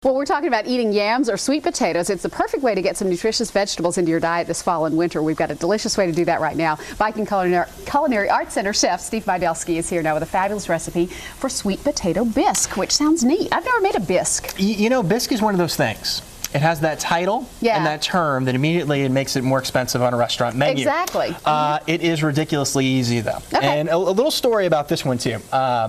Well, we're talking about eating yams or sweet potatoes. It's the perfect way to get some nutritious vegetables into your diet this fall and winter. We've got a delicious way to do that right now. Viking Culinary Arts Center chef Steve Vidalski is here now with a fabulous recipe for sweet potato bisque, which sounds neat. I've never made a bisque. You know, bisque is one of those things. It has that title and that term that immediately it makes it more expensive on a restaurant menu. Exactly. It is ridiculously easy, though. Okay. And a little story about this one, too.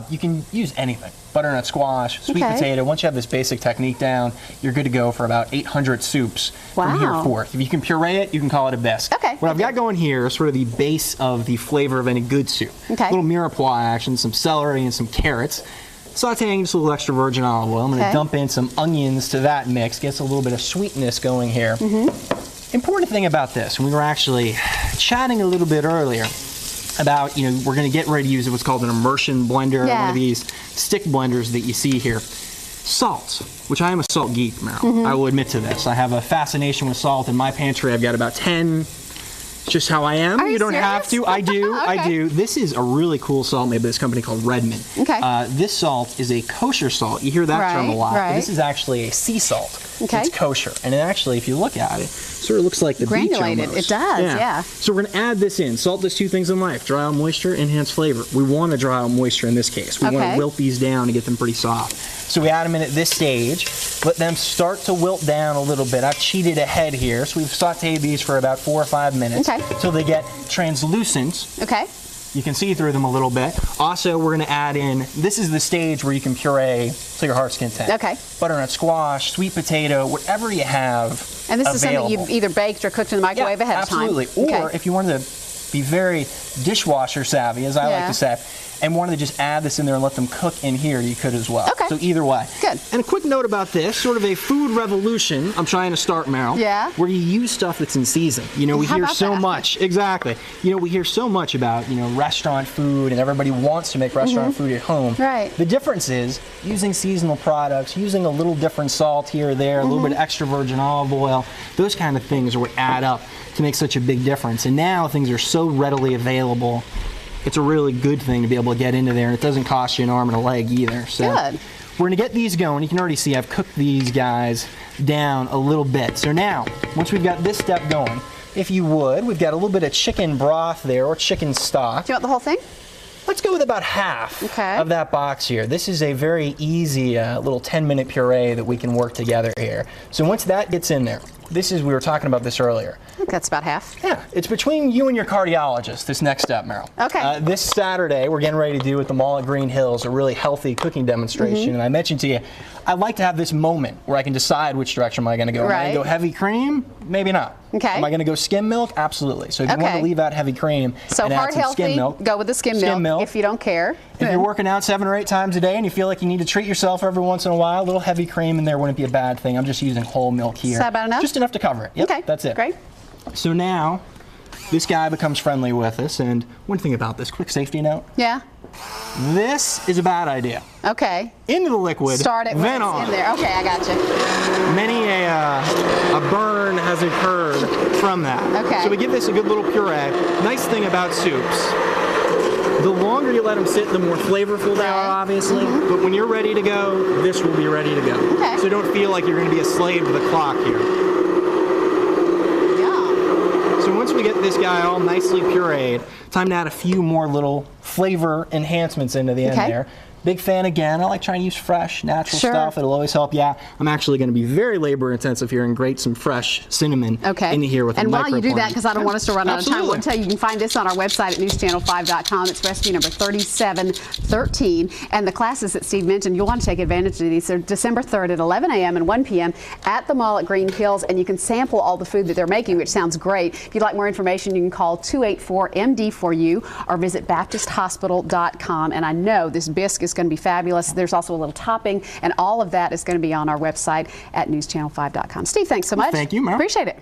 You can use anything. Butternut squash, sweet potato. Once you have this basic technique down, you're good to go for about 800 soups from here forth. If you can puree it, you can call it a bisque. Okay. What I've got going here is sort of the base of the flavor of any good soup. Okay. A little mirepoix action, some celery and some carrots. Sauteing just a little extra virgin olive oil. I'm going to dump in some onions to that mix, gets a little bit of sweetness going here. Important thing about this, we were actually chatting a little bit earlier about, you know, we're going to get ready to use what's called an immersion blender, one of these stick blenders that you see here. Salt, which I am a salt geek, Meryl. I will admit to this. I have a fascination with salt. In my pantry, I've got about 10. Just how I am. Are you don't serious? have to. I do. I do. This is a really cool salt made by this company called Redmond. This salt is a kosher salt. You hear that term a lot. But this is actually a sea salt. It's kosher. And it actually, if you look at it, sort of looks like the beach granulated. almost. It does, yeah. So we're going to add this in. Salt does two things in life. Dry out moisture, enhance flavor. We want to dry out moisture in this case. We want to wilt these down to get them pretty soft. So we add them in at this stage. Let them start to wilt down a little bit. I've cheated ahead here. So we've sauteed these for about 4 or 5 minutes. Until they get translucent. You can see through them a little bit. Also, we're going to add in, this is the stage where you can puree to your heart's content. Butternut squash, sweet potato, whatever you have And this available. is something you've either baked or cooked in the microwave ahead of time. Absolutely. Or if you wanted to be very dishwasher savvy, as I like to say, and wanted to just add this in there and let them cook in here, you could as well. So either way. Good. And a quick note about this, sort of a food revolution I'm trying to start, Meryl. Where you use stuff that's in season. You know, we hear so much. Exactly. You know, we hear so much about, you know, restaurant food, and everybody wants to make restaurant food at home. The difference is using seasonal products, using a little different salt here or there, a little bit of extra virgin olive oil. Those kind of things are what add up to make such a big difference. And now things are so readily available. It's a really good thing to be able to get into there, and it doesn't cost you an arm and a leg either. So we're going to get these going. You can already see I've cooked these guys down a little bit. So now, once we've got this step going, if you would, we've got a little bit of chicken broth there, or chicken stock. Do you want the whole thing? Let's go with about half of that box here. This is a very easy little 10-minute puree that we can work together here. So once that gets in there, this is, we were talking about this earlier. I think that's about half. Yeah, it's between you and your cardiologist, this next step, Meryl. This Saturday, we're getting ready to do at the mall at Green Hills a really healthy cooking demonstration. And I mentioned to you, I'd like to have this moment where I can decide which direction am I going to go. Am I going to go heavy cream? Maybe not. Am I going to go skim milk? Absolutely. So if you want to leave out heavy cream and add some skim milk, go with the skim milk if you don't care. If you're working out 7 or 8 times a day and you feel like you need to treat yourself every once in a while, a little heavy cream in there wouldn't be a bad thing. I'm just using whole milk here. Is that about enough? Just enough to cover it. Yep, that's it. Great. So now, this guy becomes friendly with us, and one thing about this, quick safety note. This is a bad idea. Into the liquid, start it when then it's on. in there. I got you. Many a burn has occurred from that. So we give this a good little puree. Nice thing about soups, the longer you let them sit, the more flavorful they are, obviously. But when you're ready to go, this will be ready to go. So don't feel like you're going to be a slave to the clock here. So once we get this guy all nicely pureed, time to add a few more little flavor enhancements into the end there. Big fan again. I like trying to use fresh, natural stuff. It'll always help. I'm actually going to be very labor intensive here and grate some fresh cinnamon into here with a micro. And while you do that, because I don't want us to run out of time, I want to tell you, you can find this on our website at newschannel5.com. It's recipe number 3713. And the classes that Steve mentioned, you'll want to take advantage of these. They're December 3rd at 11 a.m. and 1 p.m. at the mall at Green Hills, and you can sample all the food that they're making, which sounds great. If you'd like more information, you can call 284-MD4U or visit BaptistHospital.com. And I know this bisque is going to be fabulous. There's also a little topping, and all of that is going to be on our website at newschannel5.com. Steve, thanks so much. Thank you, Meryl. Appreciate it.